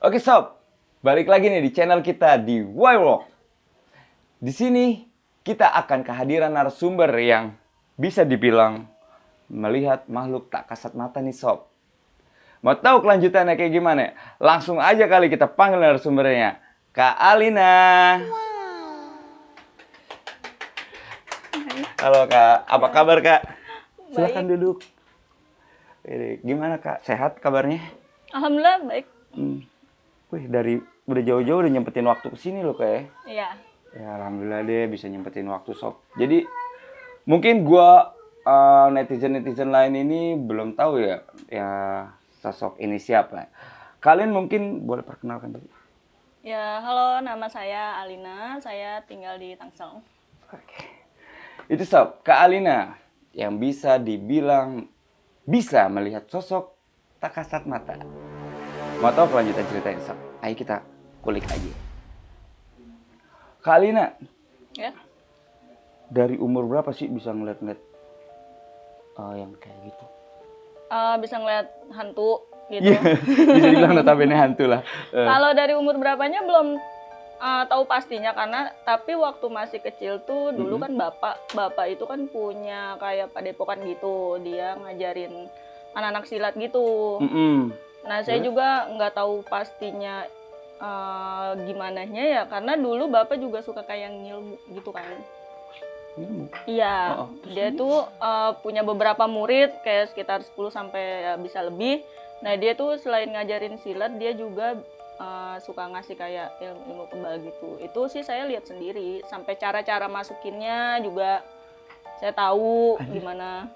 Oke sob, balik lagi nih di channel kita di Wywalk. Di sini kita akan kehadiran narasumber yang bisa dibilang melihat makhluk tak kasat mata nih sob. Mau tahu kelanjutannya kayak gimana? Langsung aja kali kita panggil narasumbernya, Kak Alina. Halo Kak, apa kabar Kak? Silahkan duduk. Gimana Kak, sehat kabarnya? Alhamdulillah baik. Wih, udah jauh-jauh udah nyempetin waktu kesini loh Kak. Iya. Ya alhamdulillah deh bisa nyempetin waktu sob. Jadi mungkin netizen lain ini belum tahu ya sosok ini siapa. Kalian mungkin boleh perkenalkan dulu. Ya, halo, nama saya Alina. Saya tinggal di Tangsel. Oke. Itu sob, Kak Alina yang bisa dibilang bisa melihat sosok tak kasat mata. Mau tahu kelanjutan ceritanya sob? Ayo kita kulik aja. Kak Alina, Ya. dari umur berapa sih bisa ngeliat-ngeliat yang kayak gitu? Bisa ngeliat hantu gitu. Iya, bisa dibilang notabene hantu lah. Kalau dari umur berapanya belum tahu pastinya tapi waktu masih kecil tuh dulu kan bapak itu kan punya kayak padepokan gitu. Dia ngajarin anak-anak silat gitu. Nah, saya juga nggak tahu pastinya gimananya ya, karena dulu bapak juga suka kayak ngilmu gitu kan. Iya, dia tuh punya beberapa murid kayak sekitar 10 sampai ya, bisa lebih. Nah, dia tuh selain ngajarin silat, dia juga suka ngasih kayak ilmu kebal gitu. Itu sih saya lihat sendiri, sampai cara-cara masukinnya juga saya tahu gimana.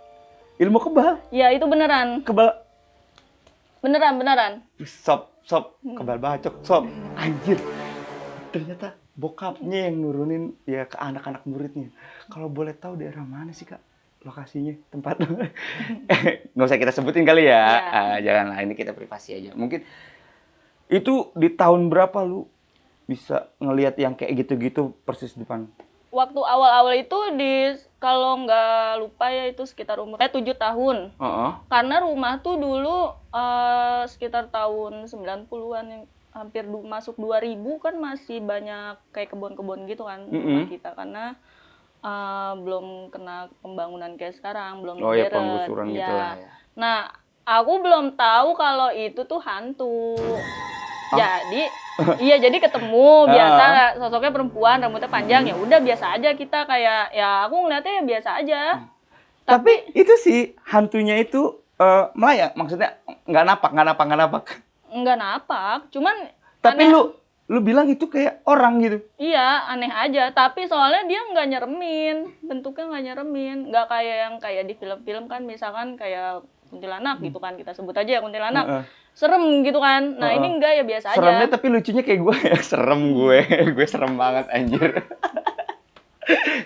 Ilmu kebal? Ya, itu beneran. Kebal? Beneran. Sob, kebal bacok, sob. Anjir, ternyata bokapnya yang nurunin ya ke anak-anak muridnya. Kalau boleh tahu daerah mana sih Kak lokasinya, tempat? Nggak usah kita sebutin kali ya. Janganlah, ini kita privasi aja. Mungkin itu di tahun berapa lu bisa ngelihat yang kayak gitu-gitu persis depan? Waktu awal-awal itu kalau nggak lupa ya itu sekitar umur 7 tahun. Karena rumah tuh dulu sekitar tahun 90-an yang hampir masuk 2000 kan masih banyak kayak kebun-kebun gitu kan rumah kita, karena belum kena pembangunan kayak sekarang, belum modern. Ya penggusuran gitu lah ya. Nah, aku belum tahu kalau itu tuh hantu. Jadi jadi ketemu biasa sosoknya perempuan, rambutnya panjang, ya udah biasa aja kita kayak ya aku ngeliatnya ya biasa aja. Tapi itu sih hantunya itu melayang, maksudnya nggak napak. Nggak napak, cuman tapi aneh. lu bilang itu kayak orang gitu. Iya, aneh aja. Tapi soalnya dia nggak nyeremin, bentuknya nggak nyeremin, nggak kayak yang kayak di film-film kan, misalkan kayak kuntilanak gitu kan, kita sebut aja ya kuntilanak. Serem gitu kan. Nah, ini enggak, ya biasa aja. Seremnya tapi lucunya kayak gue ya, serem gue. Gue serem banget anjir.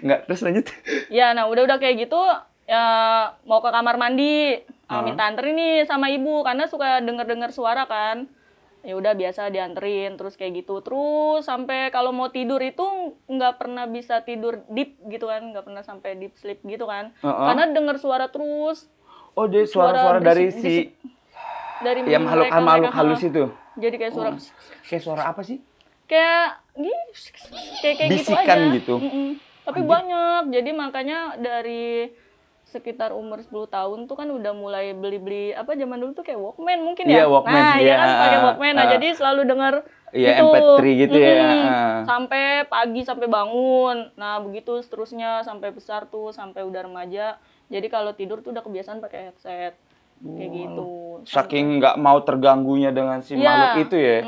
Enggak, terus lanjut. Ya, nah udah kayak gitu ya, mau ke kamar mandi, minta anterin nih sama ibu karena suka denger suara kan. Ya udah biasa dianterin terus kayak gitu. Terus sampai kalau mau tidur itu nggak pernah bisa tidur deep gitu kan, nggak pernah sampai deep sleep gitu kan. Karena denger suara terus. Oh, dia suara-suara dari ya makhluk halus itu. Jadi kayak suara. Kayak suara apa sih? Kayak bisikan gitu aja. Tapi banyak. Jadi makanya dari sekitar umur 10 tahun tuh kan udah mulai beli apa zaman dulu tuh kayak Walkman mungkin ya. Walkman, nah, ya kan pakai Walkman. Nah, jadi selalu denger gitu. MP3 gitu ya. Sampai pagi sampai bangun. Nah, begitu seterusnya sampai besar tuh, sampai udah remaja. Jadi kalau tidur tuh udah kebiasaan pakai headset. Kayak gitu. Saking nggak mau terganggunya dengan si makhluk itu ya.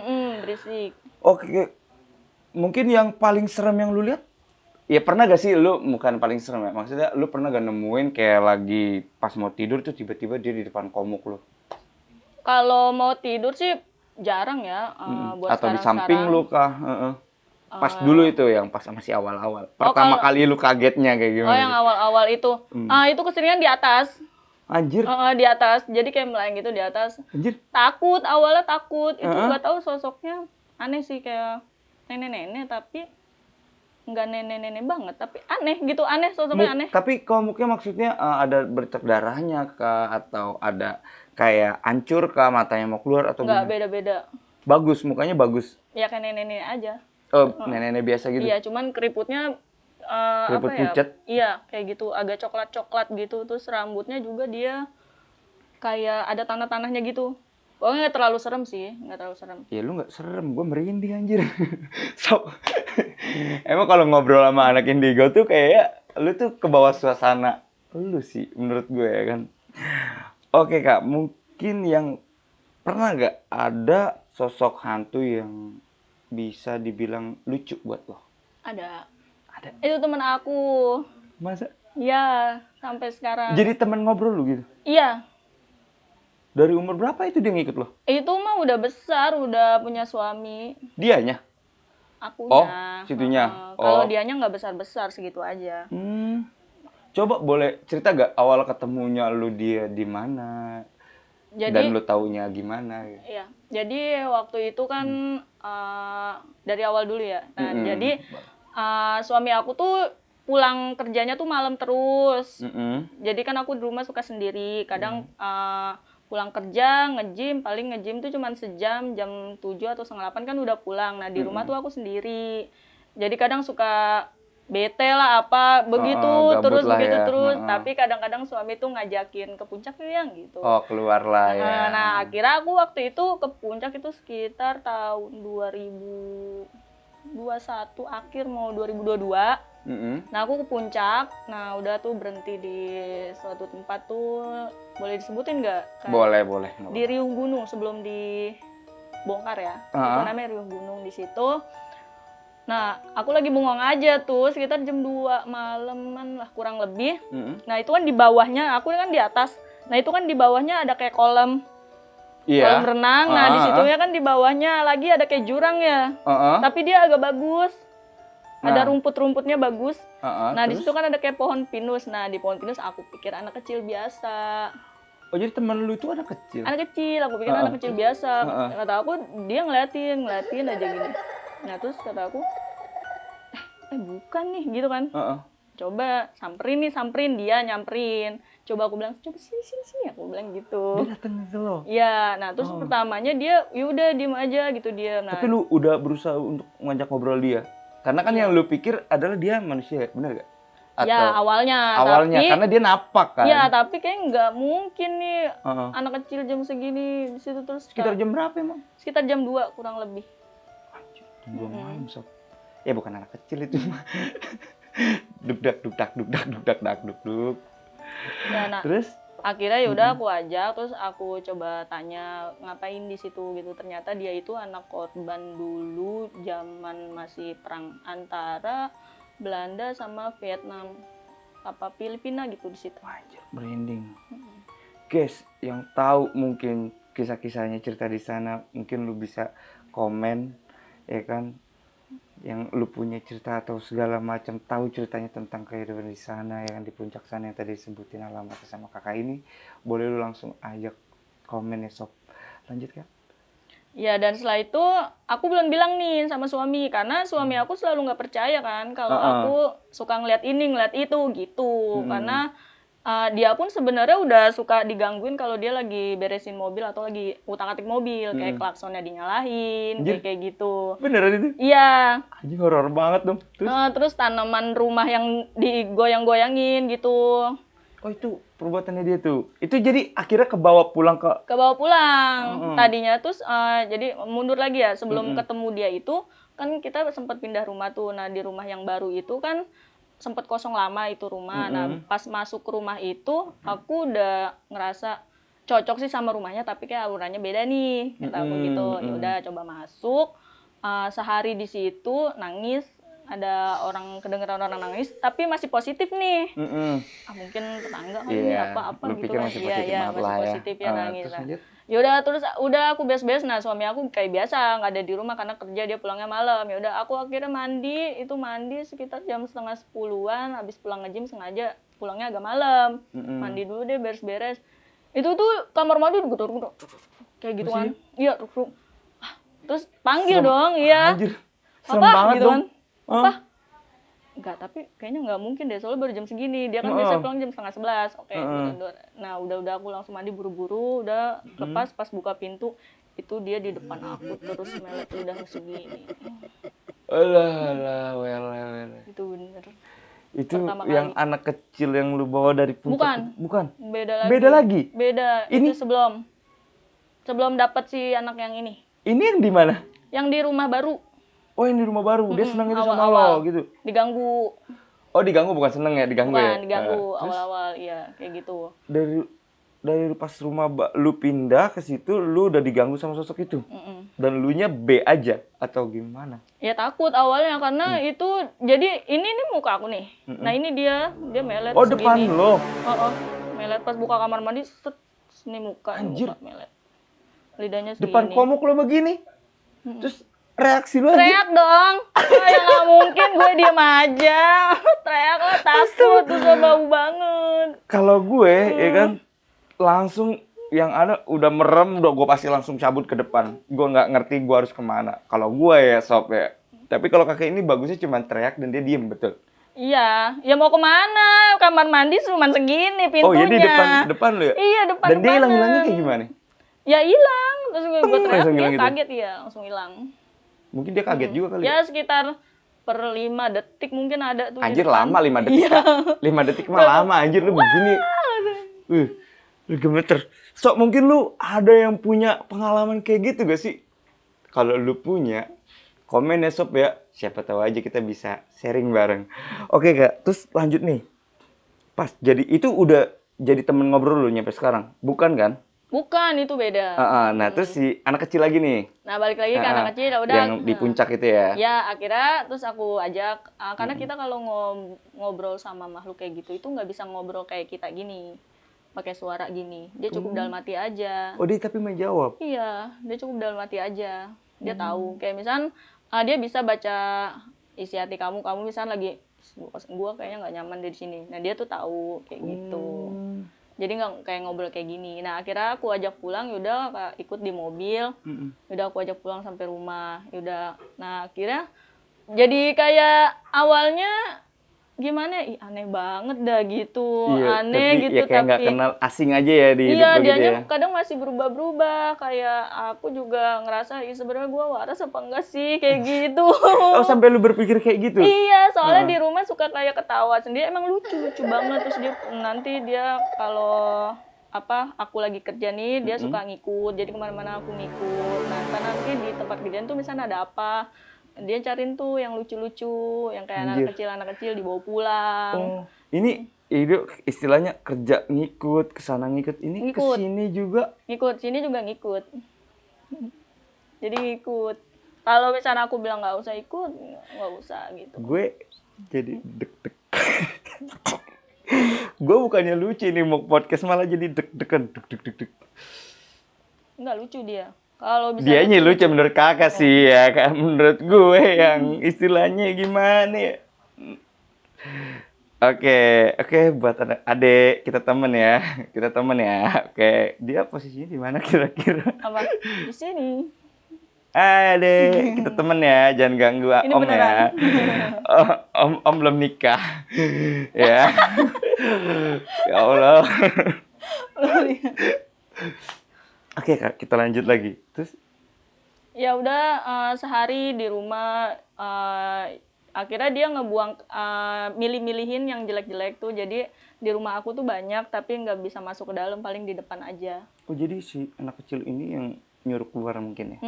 Berisik. Oke. Mungkin yang paling serem yang lu lihat? Ya pernah gak sih lu, bukan paling serem ya, maksudnya lu pernah gak nemuin kayak lagi pas mau tidur tuh tiba-tiba dia di depan komuk lu? Kalau mau tidur sih jarang ya, buat atau di samping lu kah? Pas dulu itu yang pas masih awal-awal. Pertama kali lu kagetnya kayak gimana? Oh, yang awal-awal itu. Itu keseringan di atas. Anjir. Di atas. Jadi kayak melayang gitu di atas. Anjir. Awalnya takut. Itu nggak tahu sosoknya aneh sih, kayak nenek-nenek tapi nggak nenek-nenek banget, tapi aneh gitu, sosoknya aneh. Tapi komuknya maksudnya ada bercak darahnya kah, atau ada kayak hancur kah, matanya mau keluar atau nggak, beda-beda. Bagus, mukanya bagus. Ya kayak nenek-nenek aja. Oh, nenek-nenek biasa gitu. Iya, cuman keriputnya Keriput apa ya? pucat. Iya, kayak gitu, agak coklat-coklat gitu. Terus rambutnya juga dia kayak ada tanah-tanahnya gitu. Pokoknya nggak terlalu serem sih, nggak terlalu serem. Ya lu nggak serem, gue merinding anjir. So, emang kalau ngobrol sama anak indigo tuh kayak lu tuh ke bawah suasana lu sih menurut gue ya kan. Oke Kak, mungkin yang pernah nggak ada sosok hantu yang bisa dibilang lucu buat lo? Ada. Ada. Itu temen aku. Masa? Ya, sampai sekarang. Jadi teman ngobrol lu gitu? Iya, Dari umur berapa itu dia ngikut lo? itu mah udah besar, udah punya suami. Dianya? Akunya. Oh, situnya. Kalau Oh. dianya nggak besar-besar segitu aja. Coba boleh cerita gak awal ketemunya lu dia di mana? Dan Jadi, lu taunya gimana? iya. Jadi waktu itu kan dari awal dulu ya. Nah, jadi suami aku tuh pulang kerjanya tuh malam terus. Jadi kan aku di rumah suka sendiri. Kadang pulang kerja, nge-gym, paling nge-gym tuh cuman sejam, jam 7 atau setengah 8 kan udah pulang. Nah, di rumah tuh aku sendiri. Jadi kadang suka bete lah apa begitu gabut terus lah begitu ya. terus. Tapi kadang-kadang suami tuh ngajakin ke puncak nih yang gitu. Oh, keluar lah ya. Nah, akhirnya aku waktu itu ke puncak itu sekitar tahun 2021 akhir mau 2022. Nah, aku ke puncak. Nah, udah tuh berhenti di suatu tempat tuh. Boleh disebutin nggak? Boleh. Di riung gunung sebelum dibongkar ya. Itu namanya riung gunung di situ. Nah, aku lagi bengong aja tuh sekitar jam 2 malaman lah kurang lebih. Nah, itu kan di bawahnya, aku kan di atas. Nah, itu kan di bawahnya ada kayak kolam renang. Nah, di situ ya kan di bawahnya lagi ada kayak jurang ya. Tapi dia agak bagus. Ada rumput-rumputnya bagus. Nah, di situ kan ada kayak pohon pinus. Nah, di pohon pinus aku pikir anak kecil biasa. Oh, jadi teman lu itu anak kecil? Anak kecil, aku pikir anak kecil biasa. Kata aku, dia ngeliatin aja gini. Nah, terus kata aku, bukan nih, gitu kan. Coba samperin, dia nyamperin. Coba aku bilang, coba sini, aku bilang gitu. Dia datang ke lo? Iya, nah terus pertamanya dia, yaudah diem aja gitu dia. Nah, Tapi lu udah berusaha untuk ngajak ngobrol dia? Karena kan yang lu pikir adalah dia manusia, bener gak? ya awalnya, tapi, karena dia napak kan? ya tapi kayak nggak mungkin nih anak kecil jam segini di situ terus. Sekitar jam berapa emang? Sekitar jam 2 kurang lebih. Anjir, jam 2 malam sob. Ya bukan anak kecil itu mah. Duk-dak. Ya, nah, Terus? akhirnya yaudah aku ajak, terus aku coba tanya ngapain di situ gitu. Ternyata dia itu anak korban dulu zaman masih perang antara Belanda sama Vietnam apa Filipina gitu di situ. Anjir, merinding. Guys, yang tahu mungkin kisah-kisahnya cerita di sana, mungkin lu bisa komen ya kan, yang lu punya cerita atau segala macam tahu ceritanya tentang kehidupan di sana ya kan, di puncak sana yang tadi disebutin alamatnya sama kakak ini, boleh lu langsung ajak komen ya sob. Lanjut Kak. Ya, dan setelah itu aku belum bilang nih sama suami karena suami aku selalu nggak percaya kan kalau aku suka ngeliat ini ngeliat itu gitu. Karena dia pun sebenarnya udah suka digangguin kalau dia lagi beresin mobil atau lagi utak-atik mobil, kayak klaksonnya dinyalain, kayak gitu. Beneran itu? Iya. Anjing, horor banget dong. Terus tanaman rumah yang digoyang-goyangin gitu. Oh, itu perbuatannya dia tuh. Itu jadi akhirnya kebawa pulang ke... Kebawa pulang. Tadinya tuh jadi mundur lagi ya, sebelum ketemu dia itu kan kita sempat pindah rumah tuh. Nah, di rumah yang baru itu kan sempat kosong lama itu rumah. Nah, pas masuk ke rumah itu aku udah ngerasa cocok sih sama rumahnya, tapi kayak auranya beda nih, kata aku gitu. Ya udah coba masuk. Sehari di situ nangis, ada orang kedengeran orang nangis, tapi masih positif nih. Mungkin tetangga kali apa-apa gitu kan. Iya, masih positif ya nangis. Terus udah aku beres-beres. Nah, suami aku kayak biasa nggak ada di rumah karena kerja, dia pulangnya malam. Ya udah aku akhirnya mandi sekitar jam 9:30-an, habis pulang nge-gym sengaja pulangnya agak malam. Mandi dulu deh, beres-beres. Itu tuh kamar mandi gedor-gedor kayak gitu kan. Iya, terus panggil dong, iya. Anjir, serem apa banget gitu dong. kan? Apa? Enggak, tapi kayaknya nggak mungkin deh, soalnya baru jam segini. Dia kan biasa pulang jam 10:30. Oke, nah udah aku langsung mandi buru-buru, udah lepas pas buka pintu. itu dia di depan aku terus melet lidahnya segini. Alah, well. Itu bener. Itu Pertama yang kali. anak kecil yang lu bawa dari puncak. Bukan. Bukan. Beda lagi. Beda lagi. Beda. Ini- Itu sebelum dapat si anak yang ini. Ini yang di mana? Yang di rumah baru Oh, yang di rumah baru. Dia senang itu sama awal-awal. lo gitu. diganggu. Oh, diganggu bukan seneng ya, diganggu ya. Bukan diganggu Terus awal-awal, iya kayak gitu. dari pas lu pindah ke situ, lu udah diganggu sama sosok itu. Dan lu nya B aja atau gimana? Ya takut awalnya karena itu jadi ini nih muka aku nih. Nah ini dia melet Oh, segini. depan lo. Melet pas buka kamar mandi set ini muka, Anjir. muka melet. Lidahnya segini. Depan komuk lo begini. Terus reaksi lu aja. Teriak dong. Ya nggak mungkin gue diem aja. Teriak lah takut tuh bau banget. Kalau gue ya kan langsung yang ada udah merem, udah gue pasti langsung cabut ke depan. Gue nggak ngerti gue harus kemana. Kalau gue ya sob ya. Tapi kalau kakek ini bagusnya cuma teriak dan dia diem betul. Iya, ya mau kemana? Kamar mandi cuma segini pintunya. Oh, jadi depan lu ya? Iya, depan. Dan dia hilang-hilangnya kayak gimana? Ya hilang, terus gue teriak langsung dia hilang gitu? kaget ya, langsung hilang. Mungkin dia kaget juga kali ya. Ya sekitar per 5 detik mungkin ada tuh. di Anjir depan. lama 5 detik. Iya. 5 detik mah lama anjir lu begini. Lu gemeter. So mungkin lu ada yang punya pengalaman kayak gitu gak sih? Kalau lu punya, komen ya sob ya. Siapa tahu aja kita bisa sharing bareng. Oke Kak, terus lanjut nih. Pas jadi itu udah jadi temen ngobrol lu nyampe sekarang. Bukan kan? Bukan, itu beda. Nah, terus si anak kecil lagi nih. Nah, balik lagi ke anak kecil ya udah. Yang di puncak itu ya. Ya, akhirnya terus aku ajak karena kita kalau ngobrol sama makhluk kayak gitu itu nggak bisa ngobrol kayak kita gini. Pakai suara gini. Dia cukup dalam hati aja. Oh, dia tapi menjawab. Iya, dia cukup dalam hati aja. Dia tahu. Kayak misal dia bisa baca isi hati kamu misal lagi gua kayaknya nggak nyaman di sini. Nah, dia tuh tahu kayak gitu. Jadi nggak kayak ngobrol kayak gini. Nah, akhirnya aku ajak pulang, yaudah ikut di mobil. Yaudah aku ajak pulang sampai rumah. Yaudah. Nah, akhirnya jadi kayak awalnya gimana? Ih, aneh banget dah gitu. Iya, Aneh tapi gitu ya kayak nggak kenal asing aja ya di hidup iya, lo gitu dianya ya. kadang masih berubah-berubah. Kayak aku juga ngerasa, sebenarnya gue waras apa enggak sih kayak gitu. Oh, sampai lu berpikir kayak gitu? Iya, soalnya di rumah suka kayak ketawa sendiri. Emang lucu banget. Terus nanti dia kalau aku lagi kerja nih, dia suka ngikut. Jadi kemana-mana aku ngikut. Nah, nanti di tempat kerjaan tuh misalnya ada apa, dia cariin tuh yang lucu-lucu, yang kayak anak kecil dibawa pulang. Oh, ini istilahnya kerja ngikut, kesana ngikut, ini kesini juga. Ngikut, sini juga ngikut. Jadi ngikut. Kalau misalnya aku bilang nggak usah ikut, nggak usah gitu. Gue jadi deg-deg. Gue bukannya lucu nih mau podcast malah jadi deg-degan. Deg-deg. Nggak lucu dia. Kalau bisa Dianya lucu menurut kakak sih ya, kan menurut gue yang istilahnya gimana ya. Oke, buat adik kita temen ya. Oke, dia posisinya di mana kira-kira? Apa? Di sini. Adik, kita temen ya, jangan ganggu Ini om beneran. ya. Om belum nikah. Ya. Ya Allah. Oke Kak, kita lanjut lagi. Terus? Ya udah sehari di rumah, akhirnya dia ngebuang, milih-milihin yang jelek-jelek tuh. Jadi di rumah aku tuh banyak, tapi nggak bisa masuk ke dalam, paling di depan aja. Oh jadi si anak kecil ini yang nyuruh keluar mungkin ya?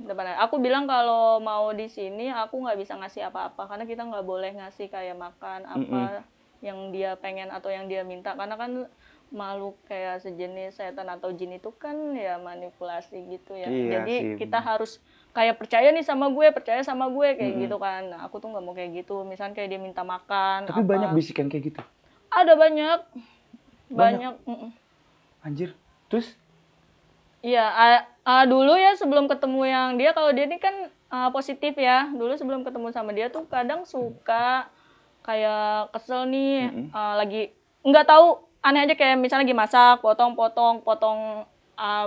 Depan aja. Aku bilang kalau mau di sini aku nggak bisa ngasih apa-apa, karena kita nggak boleh ngasih kayak makan apa yang dia pengen atau yang dia minta, karena kan makhluk kayak sejenis setan atau jin itu kan ya manipulasi gitu ya. Iya Jadi sih, kita harus kayak percaya sama gue kayak gitu kan. Nah, aku tuh nggak mau kayak gitu. Misalnya kayak dia minta makan. Tapi banyak bisikan kayak gitu? Ada banyak. Anjir. Terus? Iya, dulu ya sebelum ketemu yang dia, kalau dia ini kan positif ya. Dulu sebelum ketemu sama dia tuh kadang suka kayak kesel nih, lagi nggak tahu, aneh aja, kayak misalnya lagi masak, potong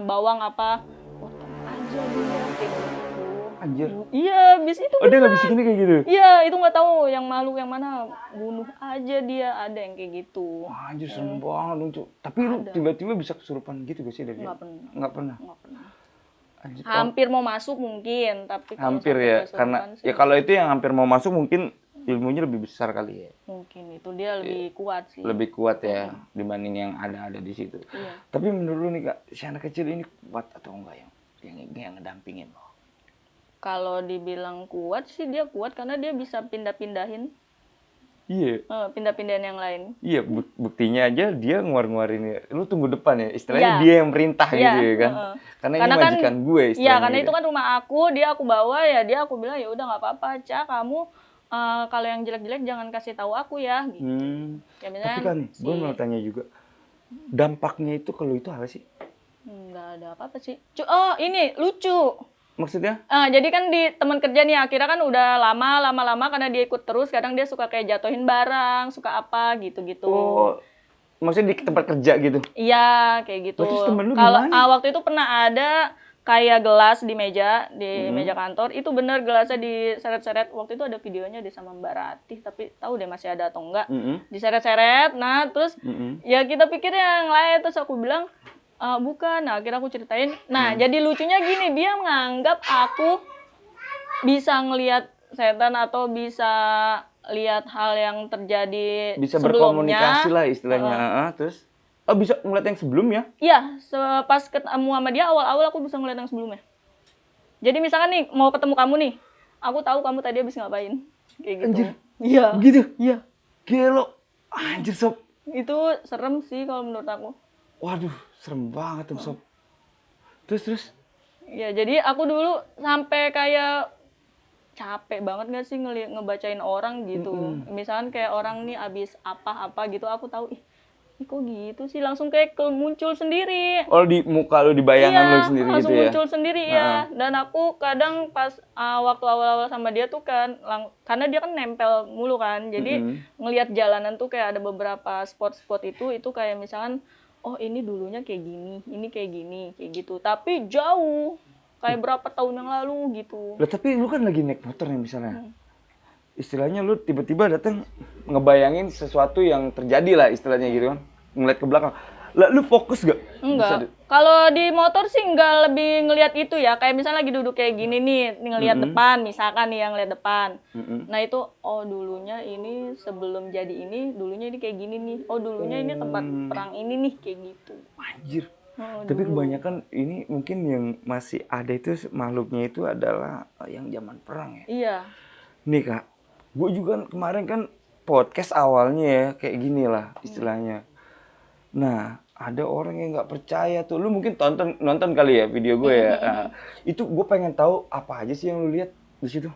bawang apa, potong aja dia kayak gitu. Anjir. Iya, bis itu. Oh dia nggak bisikinnya kayak gitu? Iya, itu nggak tahu yang makhluk yang mana, bunuh aja dia, ada yang kayak gitu. Wah, anjir serem banget lucu. Tapi lu tiba-tiba bisa kesurupan gitu gak sih dari dia? Nggak pernah. Nggak pernah? Nggak pernah. Anjir, Hampir mau masuk mungkin, tapi kalau hampir sampai ya, karena kesurupan sih ya kalau itu yang hampir mau masuk mungkin ilmunya lebih besar kali ya, mungkin itu dia lebih kuat sih. lebih kuat ya dibanding yang ada di situ. Iya. Tapi menurut lu nih Kak, si anak kecil ini kuat atau enggak yang ngedampingin lo? Kalau dibilang kuat sih dia kuat karena dia bisa pindah-pindahin, Iya, pindah-pindahin yang lain. iya buktinya aja dia ngeluarin ya. Lu tunggu depan ya, istilahnya Iya. dia yang merintah Iya, gitu ya kan. heeh. Karena Karena ini kan- majikan gue Iya, istilahnya. karena gitu itu kan rumah aku, dia aku bawa ya, dia aku bilang ya udah nggak apa-apa, Ca, kamu kalau yang jelek-jelek jangan kasih tahu aku ya. Gitu. Ya, misalnya Tapi kan nih, gue mau tanya juga, dampaknya itu kalau itu apa sih? nggak ada apa-apa sih. Oh ini lucu. Maksudnya? Jadi kan di teman kerja nih akhirnya kan udah lama karena dia ikut terus, kadang dia suka kayak jatuhin barang, suka apa gitu-gitu. Oh, maksudnya di tempat kerja gitu? Iya, kayak gitu. Lah, terus temen lu Kalau gimana? waktu itu pernah ada kayak gelas di meja kantor, itu bener gelasnya diseret-seret. Waktu itu ada videonya di sama Mbak Ratih, tapi tahu deh masih ada atau enggak. Diseret-seret, nah terus ya kita pikir yang lain, terus aku bilang bukan. Nah akhirnya aku ceritain. Nah jadi lucunya gini, dia menganggap aku bisa ngelihat setan atau bisa lihat hal yang terjadi Bisa sebelumnya. berkomunikasi lah istilahnya. Terus? Oh, bisa ngeliat yang sebelumnya? Iya, pas ketemu sama dia awal-awal aku bisa ngeliat yang sebelumnya. Jadi misalkan nih mau ketemu kamu nih, aku tahu kamu tadi habis ngapain, kayak gitu. Anjir. Iya. Gitu? Iya. Gelo. Anjir, Sob. Itu serem sih kalau menurut aku. Waduh, serem banget tuh, Sob. Terus? Ya jadi aku dulu sampai kayak capek banget gak sih ngebacain orang gitu. Misalkan kayak orang nih abis apa-apa gitu, aku tahu ih kok gitu sih, langsung kayak muncul sendiri. Oh, di muka lu, di bayangan lu sendiri langsung gitu ya? muncul sendiri ya. Dan aku kadang pas waktu awal-awal sama dia tuh kan, karena dia kan nempel mulu kan, jadi ngelihat jalanan tuh kayak ada beberapa spot-spot itu kayak misalkan, oh ini dulunya kayak gini, ini kayak gini, kayak gitu. Tapi jauh, kayak berapa tahun yang lalu gitu. Lah, tapi lu kan lagi naik motor nih misalnya. Istilahnya lu tiba-tiba datang ngebayangin sesuatu yang terjadi lah istilahnya gitu kan. Ngeliat ke belakang. Lah, lu fokus gak? Enggak. Kalau di motor sih enggak lebih ngelihat itu ya. Kayak misalnya lagi duduk kayak gini nih, ngelihat depan, misalkan nih yang ngelihat depan. Nah itu, oh dulunya ini sebelum jadi ini, dulunya ini kayak gini nih. Oh dulunya ini tempat perang ini nih, kayak gitu. Anjir. Tapi kebanyakan ini mungkin yang masih ada itu makhluknya itu adalah yang zaman perang ya. Iya. Nih Kak, gue juga kemarin kan podcast awalnya ya kayak gini lah istilahnya. Nah, ada orang yang nggak percaya tuh. Lu mungkin nonton kali ya video gue ya. Nah, itu gue pengen tahu apa aja sih yang lu lihat di situ.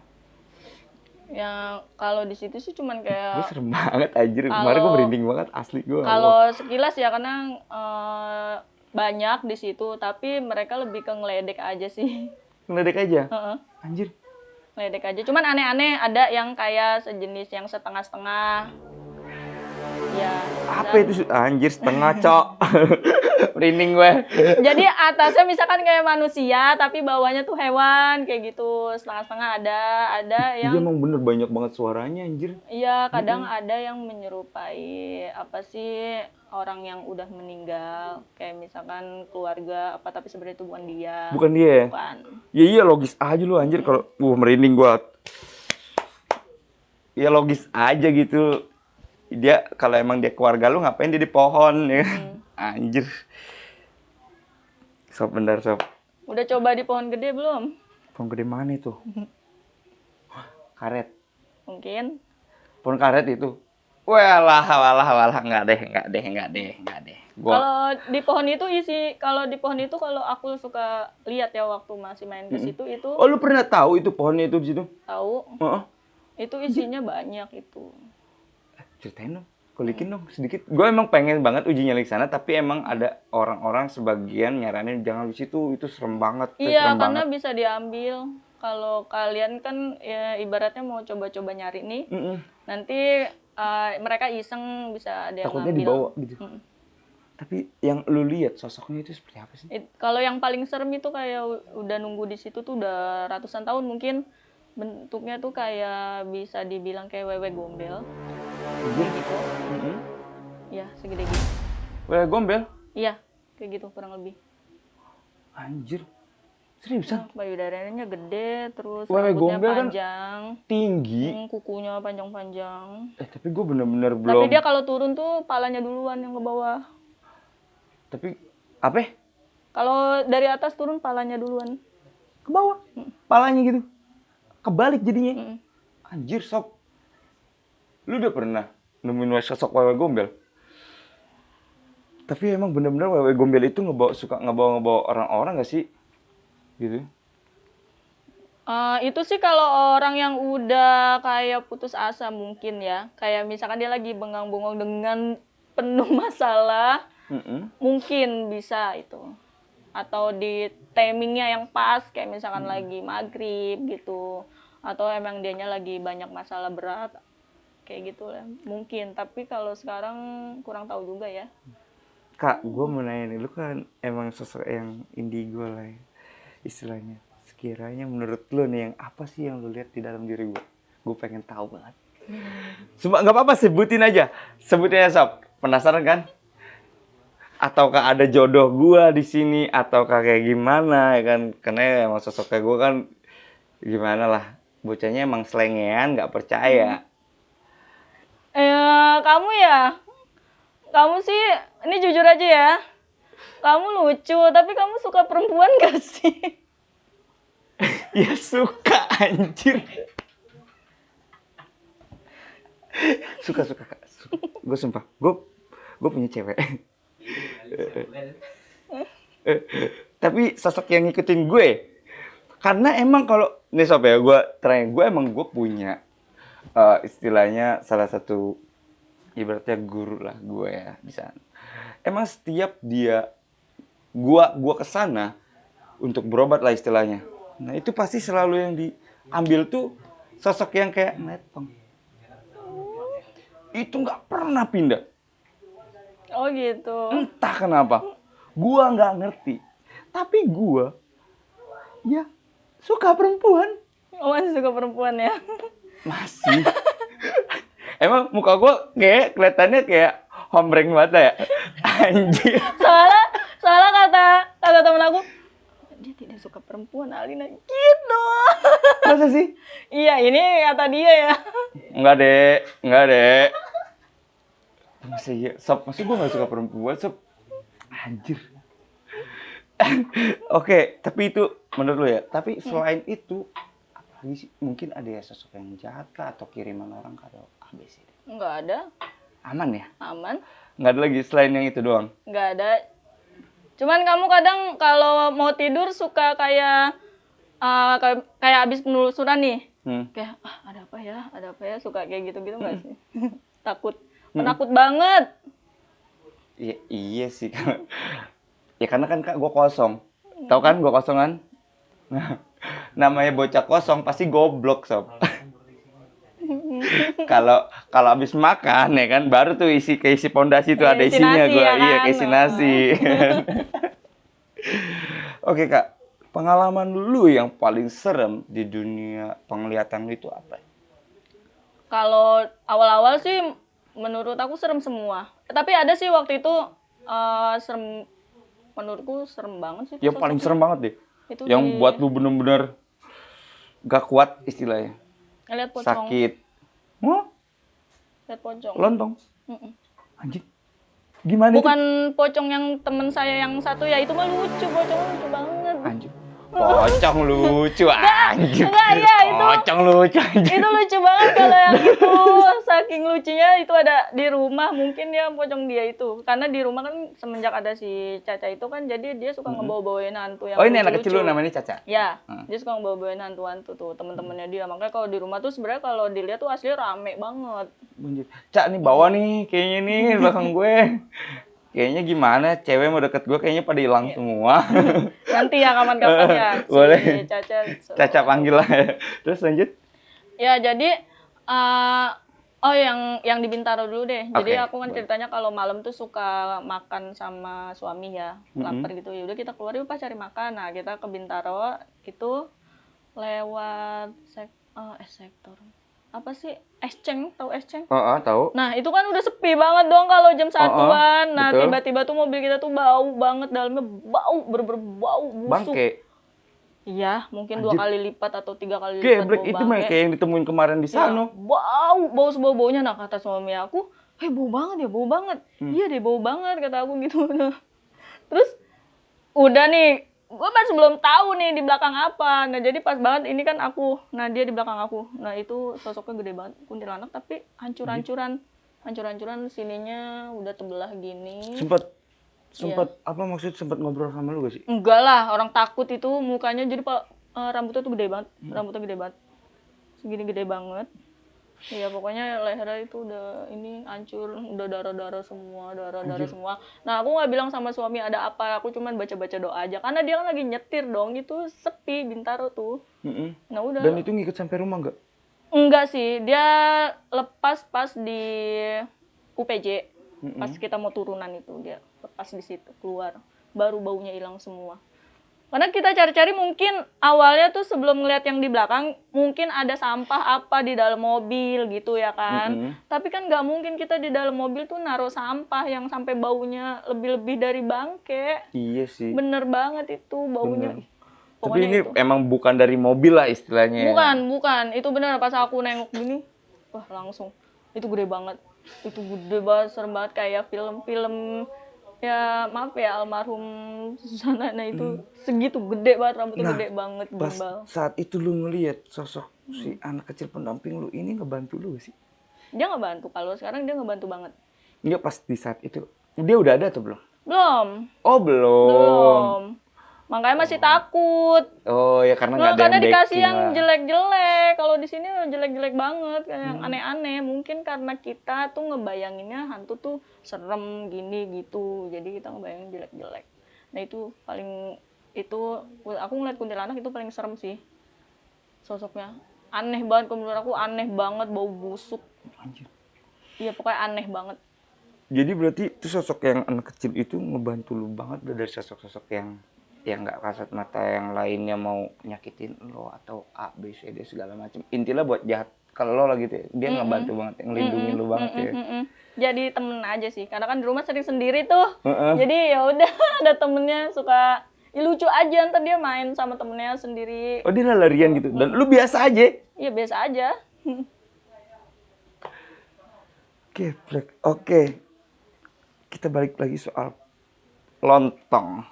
Yang kalau di situ sih cuman kayak. Gue serem banget anjir. Kemarin gue merinding banget asli gue. Kalau sekilas ya karena banyak di situ, tapi mereka lebih ke ngeledek aja sih. Ngeledek aja. Anjir. Ngeledek aja. Cuman aneh-aneh, ada yang kayak sejenis yang setengah-setengah. Ya. Apa itu anjir setengah, Cok? Merinding gue. Jadi atasnya misalkan kayak manusia, tapi bawahnya tuh hewan kayak gitu. Setengah-setengah ada yang. Iya emang bener banyak banget suaranya anjir. Iya, kadang ada yang menyerupai apa sih orang yang udah meninggal, kayak misalkan keluarga apa, tapi sebenarnya itu bukan dia. Bukan dia ya? Bukan. Ya iya logis aja lu anjir kalau merinding gua. Ya logis aja gitu. Dia kalau emang dia keluarga lu ngapain dia di pohon ya? Anjir. Sob bener, Sob. Udah coba di pohon gede belum? Pohon gede mana itu? Karet. Mungkin. Pohon karet itu. Walah, enggak deh. Kalau di pohon itu kalau aku suka lihat ya waktu masih main ke situ itu. Oh, lu pernah tahu itu pohonnya itu di situ? Tahu. Itu isinya banyak itu. Ceritain dong, kulikin dong sedikit. Gue emang pengen banget uji nyali sana, tapi emang ada orang-orang sebagian nyaranin jangan di situ, itu serem banget. Iya, karena bisa diambil. Kalau kalian kan ya, ibaratnya mau coba-coba nyari nih, nanti mereka iseng bisa ada yang takutnya ngambil. Dibawa gitu. Tapi yang lu lihat sosoknya itu seperti apa sih? Kalau yang paling serem itu kayak udah nunggu di situ tuh udah ratusan tahun mungkin. Bentuknya tuh kayak bisa dibilang kayak wewe gombel. Gitu. Ya, segede gitu. Wewe gombel? Iya, kayak gitu kurang lebih. Anjir. Seriusan? Payudaranya gede, terus Wewe rambutnya Gombel kan panjang, tinggi. kukunya panjang-panjang. Tapi gue bener-bener Tapi belum. dia kalau turun tuh palanya duluan yang ke bawah. Tapi apa? Kalau dari atas turun palanya duluan. Ke bawah. Palanya gitu. Kebalik jadinya. Mm. Anjir, Sob. Lu udah pernah nemuin sosok wewe gombel? Tapi emang bener-bener wewe gombel itu suka ngebawa orang-orang gak sih? Gitu. Itu sih kalau orang yang udah kayak putus asa mungkin ya. Kayak misalkan dia lagi bengang-bengong dengan penuh masalah, mungkin bisa itu. Atau di timingnya yang pas, kayak misalkan lagi maghrib gitu. Atau emang dianya lagi banyak masalah berat, kayak gitu lah. Mungkin, tapi kalau sekarang kurang tahu juga ya. Kak, gue mau nanya nih, lu kan emang sosok yang indigo lah ya, istilahnya. Sekiranya menurut lu nih, yang apa sih yang lu lihat di dalam diri gue? Gue pengen tahu banget. Cuma nggak apa-apa, sebutin aja. Sebutin aja, Sob. Penasaran kan? Ataukah ada jodoh gue di sini, ataukah kayak gimana, ya kan? Karena emang sosok kayak gue kan, gimana lah. Bocahnya emang selengean, nggak percaya. Kamu ya? Kamu sih, ini jujur aja ya. Kamu lucu, tapi kamu suka perempuan gak sih? Ya suka, anjir. Suka Kak. Gue sumpah, gue punya cewek. Tapi sosok yang ngikutin gue. Karena emang kalau nih Sob ya, gue punya istilahnya salah satu ibaratnya guru lah gue ya di sana. Emang setiap gua kesana untuk berobat lah istilahnya. Nah itu pasti selalu yang diambil tuh sosok yang kayak Netong. Itu nggak pernah pindah. Oh gitu. Entah kenapa. Gua nggak ngerti. Tapi gua ya suka perempuan. Oh, masih suka perempuan ya? Masih. Emang muka gue kayak kelihatannya kayak hombreng banget ya? Anjir. Soalnya kata temen aku, dia tidak suka perempuan, Alina. Gitu. Masa sih? Iya, ini kata dia ya. Enggak, Dek. Masa iya? Sob, masa gue gak suka perempuan, Sob? Anjir. Oke, tapi itu menurut lo ya. Tapi selain itu, apalagi sih? Mungkin ada ya sosok yang jahat kah? Atau kiriman orang kah? Atau ABC? Nggak ada. Aman ya? Aman. Nggak ada lagi selain yang itu doang? Nggak ada. Cuman kamu kadang kalau mau tidur suka kayak abis penelusuran nih. Kayak, ada apa ya? Suka kayak gitu-gitu nggak sih? Takut. Penakut banget. Iya sih. Ya karena kan Kak, gue kosong. Tahu kan gue kosong kan? Namanya bocah kosong pasti goblok, Sob. Kalau habis makan ya kan baru tuh keisi pondasi tuh ada isinya gue. Ya kan? Iya, keisi nasi. Oke, Kak. Pengalaman lu yang paling serem di dunia penglihatan lu itu apa? Kalau awal-awal sih menurut aku serem semua. Tapi ada sih waktu itu serem, menurutku serem banget sih. Yang paling serem banget deh. Itu yang buat lu bener-bener gak kuat istilahnya. Lihat pocong. Sakit. Lihat pocong. Lontong. Anjing. Gimana Bukan itu? Pocong yang temen saya yang satu ya, itu mah lucu, pocong lucu banget. Anjing. Pocong lucu anjing. Enggak, ya itu. Pocong lucu anjing. Itu lucu banget kalau yang itu. Saking lucunya itu ada di rumah, mungkin dia pocong dia itu. Karena di rumah kan semenjak ada si Caca itu kan, jadi dia suka ngebawa-bawain hantu yang lucu. Oh, ini anak lucu. kecil lu namanya Caca? Ya, dia suka ngebawa-bawain hantu-hantu tuh, temen-temennya dia. Makanya kalau di rumah tuh sebenarnya kalau dilihat tuh asli rame banget. Cak nih bawa nih, kayaknya nih belakang gue. Kayaknya gimana, cewek mau deket gue kayaknya pada hilang semua. Nanti ya kapan-kapan ya. Boleh. Si Caca panggil lah ya. Terus lanjut. Ya jadi, yang di Bintaro dulu deh. Jadi aku kan ceritanya kalau malam tuh suka makan sama suami ya, lapar gitu. Ya udah kita keluar yuk Pak cari makan. Nah kita ke Bintaro itu lewat sektor. Apa sih? Esceng, tahu Esceng? Tahu. Nah, itu kan udah sepi banget dong kalau jam 1-an. Nah, betul. tiba-tiba tuh mobil kita tuh bau banget, dalamnya bau, bener-bener bau busuk. Bangke. Iya, mungkin 2 Anjir. kali lipat atau 3 kali lipat Geblek bau itu mah bangke. kayak yang ditemuin kemarin di Ya, sana. bau sebau-baunya. Nah, kata suami aku, bau banget ya, bau banget. Iya deh, bau banget, kata aku gitu. Nah, terus udah nih, gue masih belum tahu nih di belakang apa. Nah, jadi pas banget ini kan aku, nah dia di belakang aku. Nah, itu sosoknya gede banget, kuntilanak, tapi hancur-hancuran. Hancur-hancuran, sininya udah terbelah gini. Sempat apa maksud sempat ngobrol sama lu gak sih? Enggak lah, orang takut itu mukanya. Jadi pak, rambutnya tuh gede banget. Rambutnya gede banget. Segini gede banget. Iya, pokoknya lehernya itu udah ini hancur, udah darah-darah semua, darah-darah semua. Nah, aku nggak bilang sama suami ada apa, aku cuman baca-baca doa aja. Karena dia kan lagi nyetir dong, itu sepi Bintaro tuh. Nah, udah. Dan itu ngikut sampai rumah nggak? Enggak sih, dia lepas pas di UPJ. Pas kita mau turunan itu, dia lepas di situ, keluar. Baru baunya hilang semua. Karena kita cari-cari mungkin awalnya tuh sebelum ngeliat yang di belakang, mungkin ada sampah apa di dalam mobil gitu ya kan. Tapi kan nggak mungkin kita di dalam mobil tuh naruh sampah yang sampai baunya lebih-lebih dari bangke. Iya sih. Bener banget itu baunya. Bener. Tapi Pokoknya ini itu. emang bukan dari mobil lah istilahnya. Bukan. Itu bener, pas aku nengok gini, wah langsung. Itu gede banget. Itu gede banget, serem banget, kayak film-film. Ya maaf ya, almarhum Susana. Nah itu segitu gede banget, rambutnya Nah, gede banget, Pas gimbal. saat itu lu ngelihat sosok si anak kecil pendamping lu ini ngebantu lu gak sih? Dia nggak bantu, kalau sekarang dia nggak bantu banget. Enggak, pas di saat itu dia udah ada atau belum? Belum. Oh belum. Makanya masih takut. Oh ya karena nggak Nah, ada karena yang dikasih backing yang lah. jelek-jelek. Kalau di sini jelek-jelek banget, kayak yang aneh-aneh. Mungkin karena kita tuh ngebayanginnya hantu tuh serem gini gitu. Jadi kita ngebayangin jelek-jelek. Nah, itu paling itu aku ngeliat kuntilanak itu paling serem sih. Sosoknya aneh banget, menurut aku aneh banget, bau busuk. Anjir. Iya, pokoknya aneh banget. Jadi berarti itu sosok yang anak kecil itu ngebantu lu banget udah dari sosok-sosok yang nggak kasat mata yang lainnya mau nyakitin lo atau A B C D segala macam. Intinya buat jahat kalau lo lah gitu ya. Dia ngebantu banget, ngelindungin lu banget ya. Jadi temen aja sih, karena kan di rumah sering sendiri tuh. Heeh. Jadi ya udah ada temennya, suka ya lucu aja, ntar dia main sama temennya sendiri. Oh dia larian gitu dan lu biasa aja. Iya, biasa aja. Geblek. Oke. Kita balik lagi soal lontong.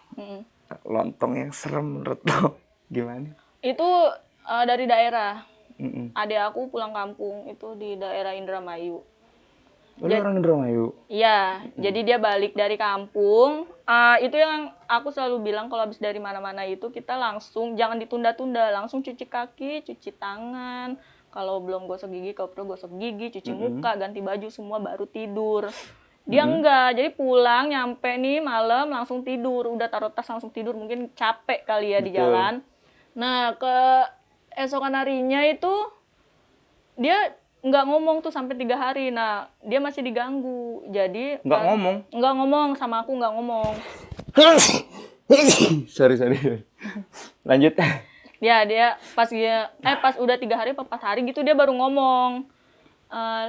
Lontong yang serem menurut lo gimana? Itu dari daerah. Mm-mm. Adik aku pulang kampung itu di daerah Indramayu. Oh, lu orang Indramayu. Iya, jadi dia balik dari kampung. Itu yang aku selalu bilang, kalau habis dari mana-mana itu kita langsung jangan ditunda-tunda, langsung cuci kaki, cuci tangan. Kalau belum gosok gigi, kalau perlu gosok gigi, cuci muka, ganti baju semua baru tidur. Dia enggak, jadi pulang nyampe nih malam langsung tidur, udah taruh tas langsung tidur, mungkin capek kali ya di Betul. jalan. Nah, ke esokan harinya itu dia nggak ngomong tuh sampai 3 hari. Nah, dia masih diganggu. Jadi Nggak ngomong? Nggak ngomong sama aku, nggak ngomong. sorry. Lanjut. Ya, dia pas udah 3 hari apa 4 hari gitu dia baru ngomong.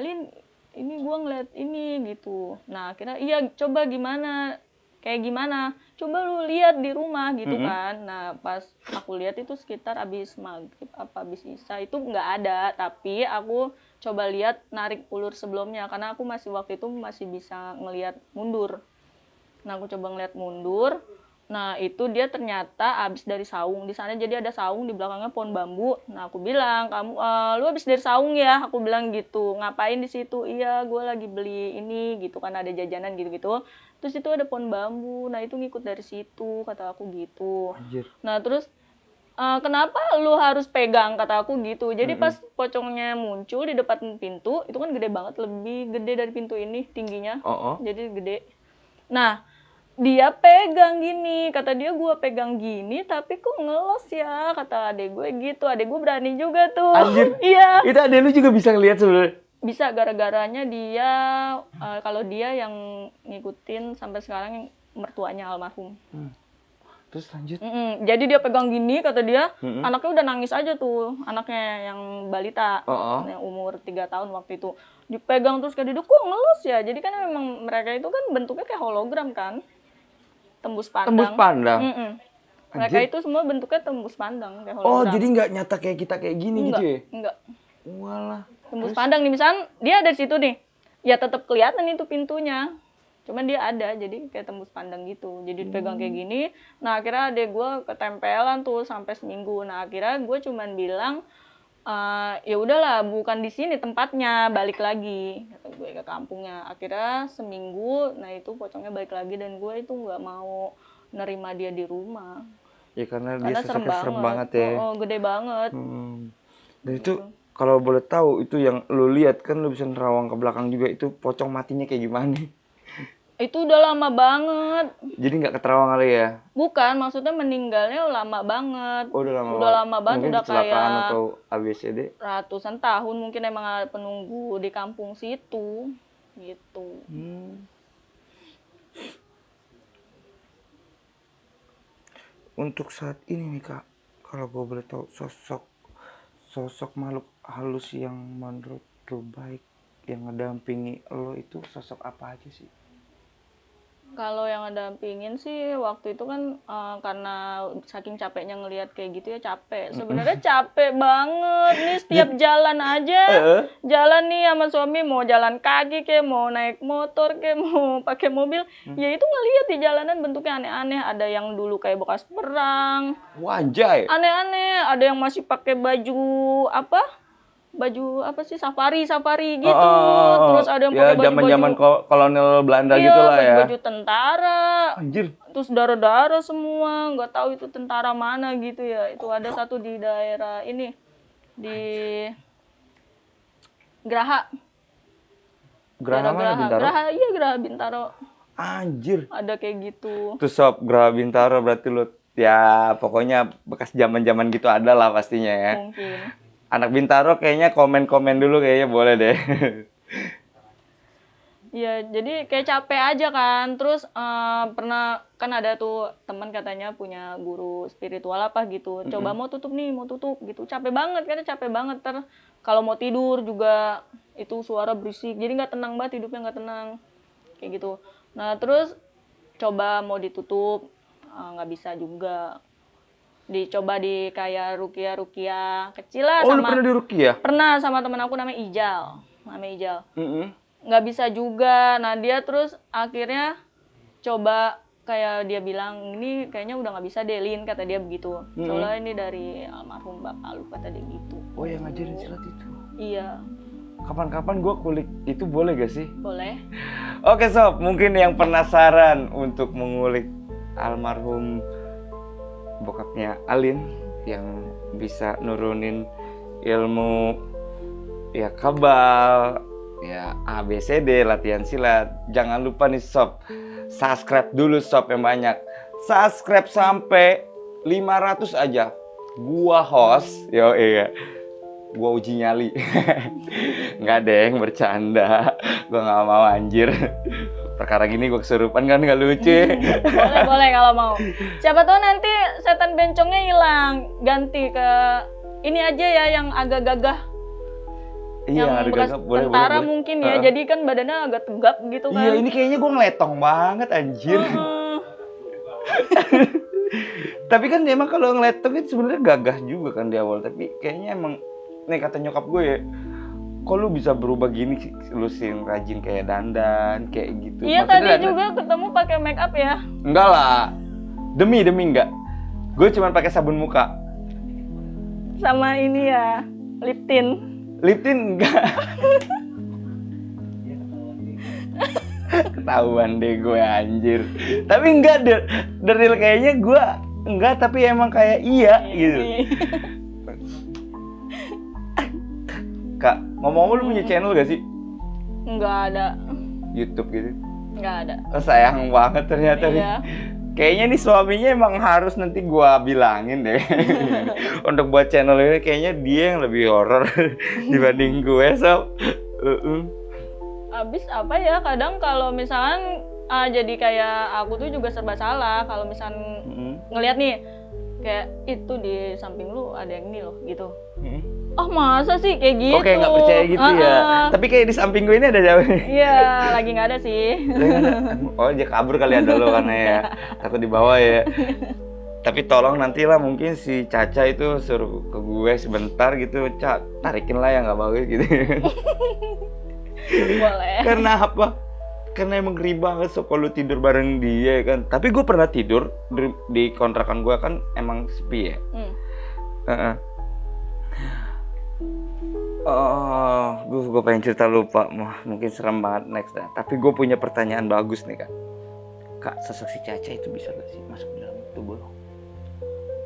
Lin, ini gua ngeliat ini gitu. Nah, akhirnya iya, coba gimana? Kayak gimana? Coba lu lihat di rumah gitu kan. Nah, pas aku lihat itu sekitar abis maghrib apa abis isya itu nggak ada. Tapi aku coba lihat narik ulur sebelumnya karena aku masih waktu itu masih bisa ngelihat mundur. Nah, aku coba ngelihat mundur. Nah, itu dia ternyata abis dari saung. Di sana jadi ada saung, di belakangnya pohon bambu. Nah, aku bilang, "Kamu lu abis dari saung ya?" Aku bilang gitu. "Ngapain di situ?" "Iya, gue lagi beli ini," gitu kan, ada jajanan gitu-gitu. Terus itu ada pohon bambu. Nah, itu ngikut dari situ, kata aku gitu. Anjir. Nah, terus kenapa lu harus pegang, kata aku gitu. Jadi pas pocongnya muncul di depan pintu, itu kan gede banget, lebih gede dari pintu ini tingginya. Jadi gede. Nah, dia pegang gini, kata dia, gua pegang gini tapi kok ngelos ya, kata adek gue gitu. Adek gue berani juga tuh. Anjir. Iya. Itu adek lu juga bisa ngelihat sebenarnya. Bisa, gara-garanya dia kalau dia yang ngikutin sampai sekarang mertuanya almarhum. Terus lanjut. Jadi dia pegang gini, kata dia, anaknya udah nangis aja tuh, anaknya yang balita, yang umur 3 tahun waktu itu. Dipegang terus kayak dia, kok ngelos ya? Jadi kan memang mereka itu kan bentuknya kayak hologram kan. Tembus pandang. Tembus pandang. Mereka Anjir. itu semua bentuknya tembus pandang kayak Oh, hologram. jadi nggak nyata kayak kita kayak gini gitu ya? Enggak. Walah. Tembus pandang nih, misalnya dia dari situ nih. Ya tetap kelihatan itu pintunya. Cuman dia ada, jadi kayak tembus pandang gitu. Jadi dipegang kayak gini. Nah, akhirnya adek gue ketempelan tuh sampai seminggu. Nah, akhirnya gue cuman bilang, ya udahlah, bukan di sini tempatnya, balik lagi. Kata gue ke kampungnya. Akhirnya seminggu, nah itu pocongnya balik lagi dan gue itu nggak mau nerima dia di rumah. Ya karena dia Karena serem sosoknya serem banget banget. ya. Oh, gede banget. Dan itu kalau boleh tahu itu yang lu lihat kan lu bisa nerawang ke belakang juga itu pocong matinya kayak gimana? Itu udah lama banget. Jadi nggak keterawang kali ya? Bukan, maksudnya meninggalnya lama banget. Oh, udah lama Udah lama banget, Mungkin udah kecelakaan kayak atau ABCD. ratusan tahun mungkin emang ada penunggu di kampung situ. Gitu. Untuk saat ini nih Kak, kalau gue boleh tahu sosok makhluk halus yang menurut lu baik yang ngedampingi lo itu sosok apa aja sih? Kalau yang ngedampingin sih waktu itu kan karena saking capeknya ngelihat kayak gitu ya capek. Sebenarnya capek banget nih setiap jalan aja. Jalan nih sama suami mau jalan kaki kayak mau naik motor kayak mau pakai mobil. Ya itu ngelihat di jalanan bentuknya aneh-aneh. Ada yang dulu kayak bekas perang. Wajay. Aneh-aneh. Ada yang masih pakai baju apa sih safari gitu. Terus ada yang ya pakai zaman-zaman baju kolonial Belanda iya, gitu lah ya. baju tentara. Anjir. Terus darah-darah semua, nggak tahu itu tentara mana gitu ya. Itu ada satu di daerah ini di Geraha. Geraha Daerah mana Bintaro? Geraha Bintaro. Anjir. Ada kayak gitu. Tuh sob, Geraha Bintaro berarti lu ya pokoknya bekas zaman-zaman gitu ada lah pastinya ya. Mungkin. Anak Bintaro kayaknya komen-komen dulu kayaknya boleh deh. Ya, jadi kayak capek aja kan. Terus pernah kan ada tuh teman katanya punya guru spiritual apa gitu. Coba mau tutup gitu. Capek banget kalau mau tidur juga itu suara berisik. Jadi nggak tenang banget, hidupnya nggak tenang. Kayak gitu. Nah, terus coba mau ditutup nggak bisa juga. Dicoba di kayak rukia kecil lah Oh, lu sama pernah di Ruqyah? pernah sama temen aku namanya Ijal. Nggak bisa juga. Nah dia terus akhirnya coba kayak dia bilang ini kayaknya udah nggak bisa deh Lin, kata dia begitu. Soalnya ini dari almarhum bapak lu, kata dia gitu. Oh, yang ngajarin silat itu. Iya. Kapan-kapan gue kulik itu boleh gak sih? Boleh. Oke sob, mungkin yang penasaran untuk mengulik almarhum bokapnya Alin yang bisa nurunin ilmu ya kabal, ya ABCD, latihan silat. Jangan lupa nih sob, subscribe dulu sob yang banyak. Subscribe sampai 500 aja. Gua host, gua uji nyali. Nggak deng, bercanda. Gua nggak mau anjir. Perkara gini gue kesurupan kan nggak lucu. boleh kalau mau. Siapa tahu nanti setan bencongnya hilang, ganti ke ini aja ya yang agak gagah. Iya, yang bekas tentara boleh. mungkin ya. Jadi kan badannya agak tegap gitu kan. Iya, ini kayaknya gue ngeletong banget anjir. Tapi kan emang kalau ngeletong itu sebenarnya gagah juga kan di awal. Tapi kayaknya emang nih kata nyokap gue ya, kok lu bisa berubah gini sih, lu sih rajin kayak dandan kayak gitu. Iya, maksudnya tadi juga ketemu pakai make up ya. Enggak lah, demi enggak. Gue cuma pakai sabun muka sama ini ya, lip tint enggak. Ketahuan deh gue anjir. Tapi enggak, deril kayaknya gue enggak, tapi emang kayak iya gitu. Kak, ngomong-ngomong lu punya channel gak sih? Nggak ada. YouTube gitu? Nggak ada. Oh, sayang banget ternyata nih. Iya. Kayaknya nih suaminya emang harus nanti gua bilangin deh. Untuk buat channel ini kayaknya dia yang lebih horor dibanding gue, sob. Abis apa ya, kadang kalau misalkan jadi kayak aku tuh juga serba salah. Kalau misalkan ngelihat nih, kayak itu di samping lu ada yang ini loh gitu. Oh masa sih kayak gitu? Oke, nggak percaya gitu ya. Tapi kayak di samping gue ini ada siapa nih? Iya, lagi nggak ada sih. Oh, dia kabur kali ada lo karena ya takut dibawa ya. Tapi tolong nantilah mungkin si Caca itu suruh ke gue sebentar gitu, Cak, tarikin lah yang nggak bagus gitu. Boleh. Karena apa? Karena emang ngeri banget so kalau tidur bareng dia kan. Tapi gue pernah tidur di kontrakan gue kan emang sepi ya. Gue pengen cerita lupa, mungkin serem banget next dah. Tapi gue punya pertanyaan bagus nih kak. Kak, sosok si Caca itu bisa gak sih masuk dalam tubuh lo?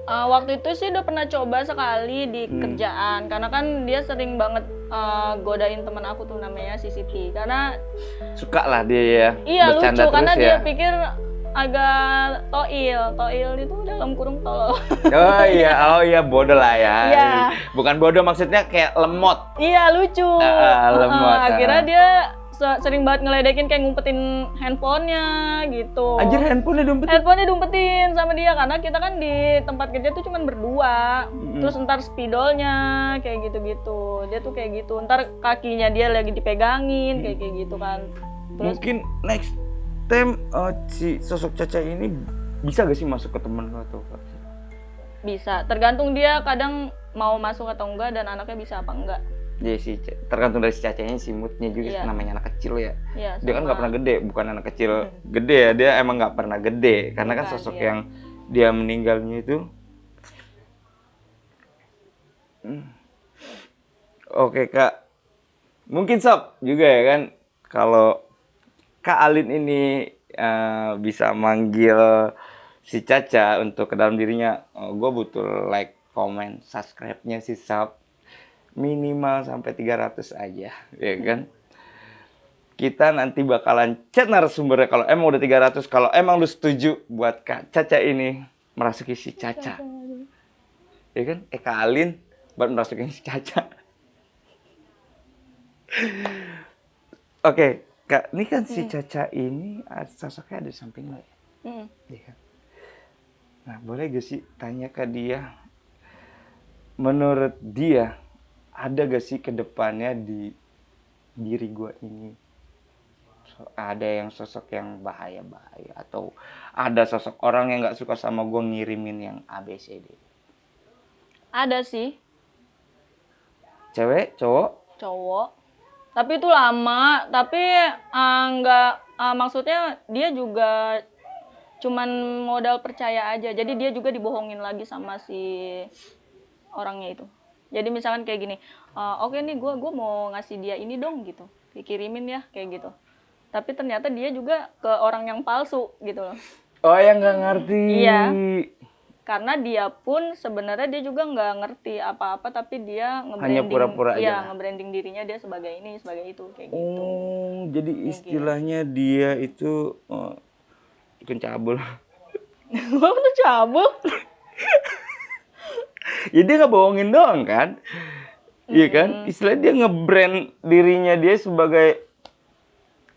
Waktu itu sih udah pernah coba sekali di kerjaan, karena kan dia sering banget godain teman aku tuh namanya si Siti, karena Suka lah dia ya. iya bercanda lucu karena terus dia ya. pikir agak toil itu dalam kurung tolol. Oh iya bodoh lah ya. Iya. Bukan bodoh maksudnya kayak lemot. Iya lucu. Lemot. Akhirnya dia sering banget ngeledekin kayak ngumpetin handphonenya gitu. Anjir handphonenya dompet. Handphonenya diumpetin sama dia karena kita kan di tempat kerja tuh cuman berdua. Terus ntar spidolnya kayak gitu-gitu. Dia tuh kayak gitu. Ntar kakinya dia lagi dipegangin kayak gitu kan. Terus Mungkin next time si sosok Caca ini bisa gak sih masuk ke temen lo atau apa? bisa, tergantung dia kadang mau masuk atau enggak dan anaknya bisa apa enggak. Iya sih, tergantung dari si Cacanya, si moodnya juga. Iya. Namanya anak kecil ya. Iya, Dia kan sama. nggak pernah gede, bukan anak kecil gede ya. Dia emang nggak pernah gede karena kan Bukan, sosok iya. yang dia meninggalnya itu. Oke kak, mungkin sob juga ya kan kalau Kak Alin ini bisa manggil si Caca untuk ke dalam dirinya, gue butuh like, comment, subscribe-nya si sob minimal sampai 300 aja, ya kan? Kita nanti bakalan chat narasumbernya kalau emang udah 300, kalau emang lu setuju buat Kak Caca ini merasuki si Caca. Ya kan? Kak Alin buat merasuki si Caca. Oke, Kak, ini kan si Caca ini sosoknya ada di samping lo ya? Iya kan? Nah, boleh gak sih tanya ke dia, menurut dia ada gak sih ke depannya di diri gua ini? Ada yang sosok yang bahaya-bahaya atau ada sosok orang yang gak suka sama gua ngirimin yang ABCD? Ada sih. Cewek, cowok? Cowok. Tapi itu lama, tapi maksudnya dia juga cuman modal percaya aja. Jadi dia juga dibohongin lagi sama si orangnya itu. Jadi misalkan kayak gini, oke nih gue mau ngasih dia ini dong gitu, dikirimin ya kayak gitu. Tapi ternyata dia juga ke orang yang palsu gitu loh. Oh, yang nggak ngerti. Iya. Karena dia pun sebenarnya dia juga nggak ngerti apa-apa, tapi dia nge-branding, hanya pura-pura aja. Iya, nge-branding dirinya dia sebagai ini, sebagai itu kayak gitu. Oh, jadi istilahnya dia itu tukang cabul. Gua udah cabul. Ya dia nggak bohongin doang kan? Iya kan? Istilahnya dia nge-brand dirinya dia sebagai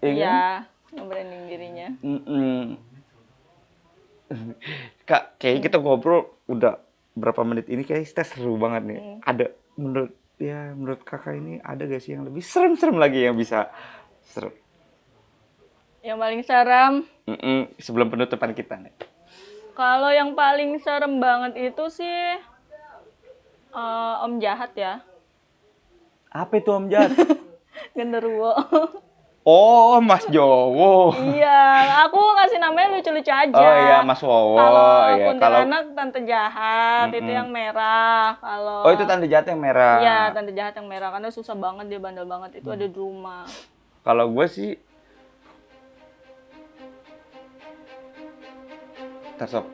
Iya, nge-branding dirinya. Kak, kayaknya kita ngobrol udah berapa menit ini, kayak kita seru banget nih. Ada menurut kakak ini ada gak sih yang lebih serem-serem lagi yang bisa seru? Yang paling serem? Sebelum penutupan kita nih. Kalau yang paling serem banget itu sih Om Jahat ya. Apa itu Om Jahat? Genderuwo. Oh, Mas Jowo. Iya, aku ngasih namanya lucu-lucu aja. Oh iya, Mas Wowo. Kalau Ya, kuntilanak Tante Jahat itu yang merah. Kalau Oh, itu Tante Jahat yang merah. Iya, Tante Jahat yang merah karena susah banget, dia bandel banget. Itu ada di rumah. Kalau gue sih Tasop.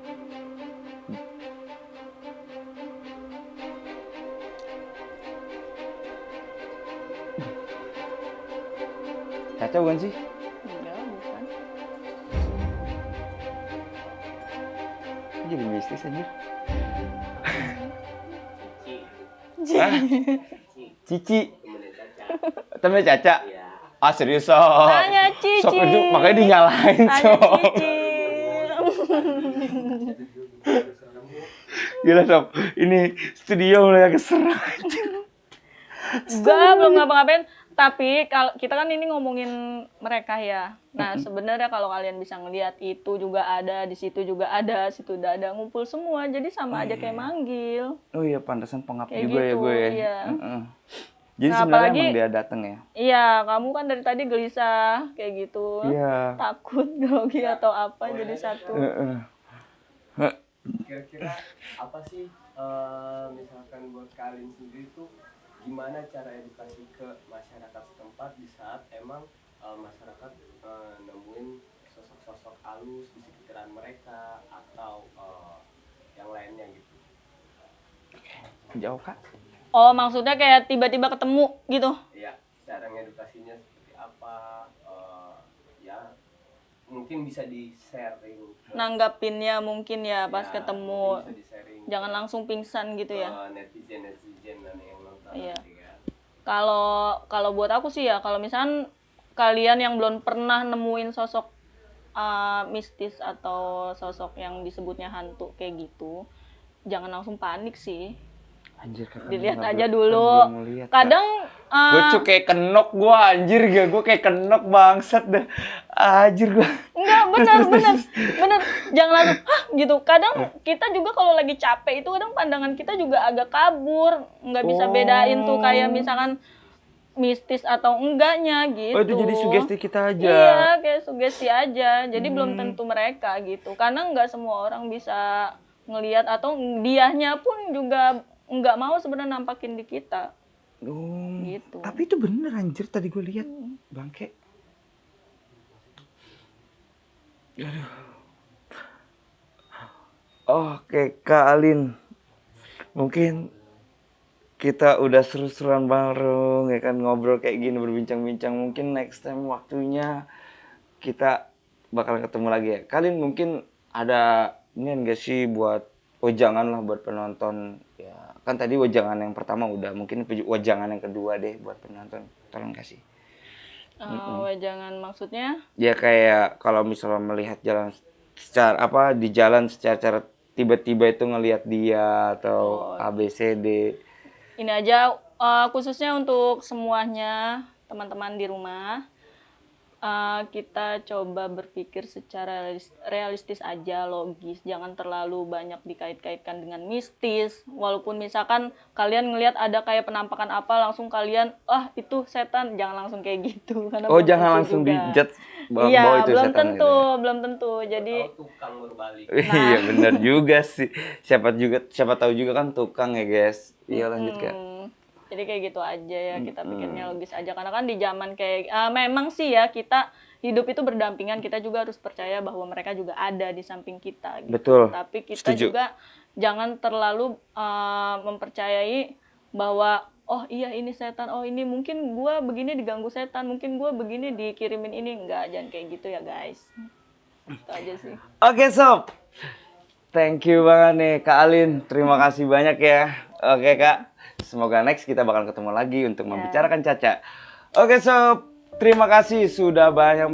Caca bukan sih? Enggak, bukan. Ini jadi mistis anjir. Cici. Temen Caca. Ah, serius Sob. Tanya Cici. Sob itu makanya dinyalain Tanya Sob. Cici. Gila Sob, ini studio mulai agak seram. Enggak, belum ngapa-ngapain. Tapi kalau kita kan ini ngomongin mereka ya. Nah, sebenarnya kalau kalian bisa ngelihat itu juga ada, di situ juga ada, situ udah ada, ngumpul semua. Jadi sama aja kayak manggil. Oh iya, pantesan pengap Kayak juga ya gitu, gue ya. iya. Heeh. Jadi Nah, sebenarnya apalagi- emang dia datang ya. Iya, kamu kan dari tadi gelisah kayak gitu. Iya. Takut grogi atau apa jadi satu. Heeh. Kira-kira apa sih misalkan buat kalian sendiri tuh gimana cara edukasi ke masyarakat setempat di saat emang masyarakat nemuin sosok-sosok halus di sekitaran mereka atau yang lainnya gitu. Jauh Kak. Oh, maksudnya kayak tiba-tiba ketemu gitu. Ya, cara ngedukasinya seperti apa, ya mungkin bisa di-sharing ke- Nanggapinnya mungkin ya pas ya, ketemu. mungkin bisa di-sharing Jangan langsung pingsan gitu ya. ke netizen yang nonton Iya. nanti kan. Kalau buat aku sih ya, kalau misalnya kalian yang belum pernah nemuin sosok mistis atau sosok yang disebutnya hantu kayak gitu, jangan langsung panik sih. Anjir Kak. Dilihat nggak aja belum- dulu. kan belum ngeliat, Kak. Kadang Gue tuh kayak kenok gue anjir gak, gue kayak kenok bangsat dah. Anjir gue. enggak bener jangan langsung hah gitu. Kadang kita juga kalau lagi capek itu kadang pandangan kita juga agak kabur, nggak bisa bedain tuh kayak misalkan mistis atau enggaknya gitu. Oh itu jadi sugesti kita aja. Iya, kayak sugesti aja. Jadi belum tentu mereka gitu. Karena nggak semua orang bisa ngelihat atau dianya pun juga nggak mau sebenarnya nampakin di kita. Oh, Gitu. tapi itu bener anjir tadi gue lihat bangke. Aduh. Oke Kak Alin, mungkin kita udah seru-seruan bareng ya kan, ngobrol kayak gini, berbincang-bincang. Mungkin next time waktunya kita bakal ketemu lagi ya. Kalian mungkin ada ini enggak sih buat wejangan lah buat penonton ya. Kan tadi wejangan yang pertama udah, mungkin wejangan yang kedua deh buat penonton. Tolong kasih. Jangan maksudnya Ya kayak kalau misalnya melihat jalan secara apa di jalan secara tiba-tiba itu ngelihat dia atau ABCD. ini aja khususnya untuk semuanya teman-teman di rumah. Kita coba berpikir secara realistis aja, logis. Jangan terlalu banyak dikait-kaitkan dengan mistis. Walaupun misalkan kalian ngelihat ada kayak penampakan apa, langsung kalian, itu setan. Jangan langsung kayak gitu. Karena Oh belum jangan tentu langsung juga. dijudge bahwa Iya, itu belum setan gitu tentu, ya. belum tentu. Jadi Atau tukang berbalik. Iya benar juga sih. Siapa tahu juga kan tukang ya guys. Iya lanjut Kak. jadi kayak gitu aja ya, kita pikirnya logis aja. Karena kan di zaman kayak, memang sih ya kita hidup itu berdampingan, kita juga harus percaya bahwa mereka juga ada di samping kita. Gitu. Betul. Tapi kita Setuju. juga jangan terlalu mempercayai bahwa, oh iya ini setan, oh ini mungkin gua begini diganggu setan, mungkin gua begini dikirimin ini. Enggak, jangan kayak gitu ya guys. Itu aja sih. Oke sob, thank you banget nih Kak Alin, terima kasih banyak ya. Oke Kak, semoga next kita bakal ketemu lagi untuk membicarakan Caca. Oke sob, terima kasih sudah banyak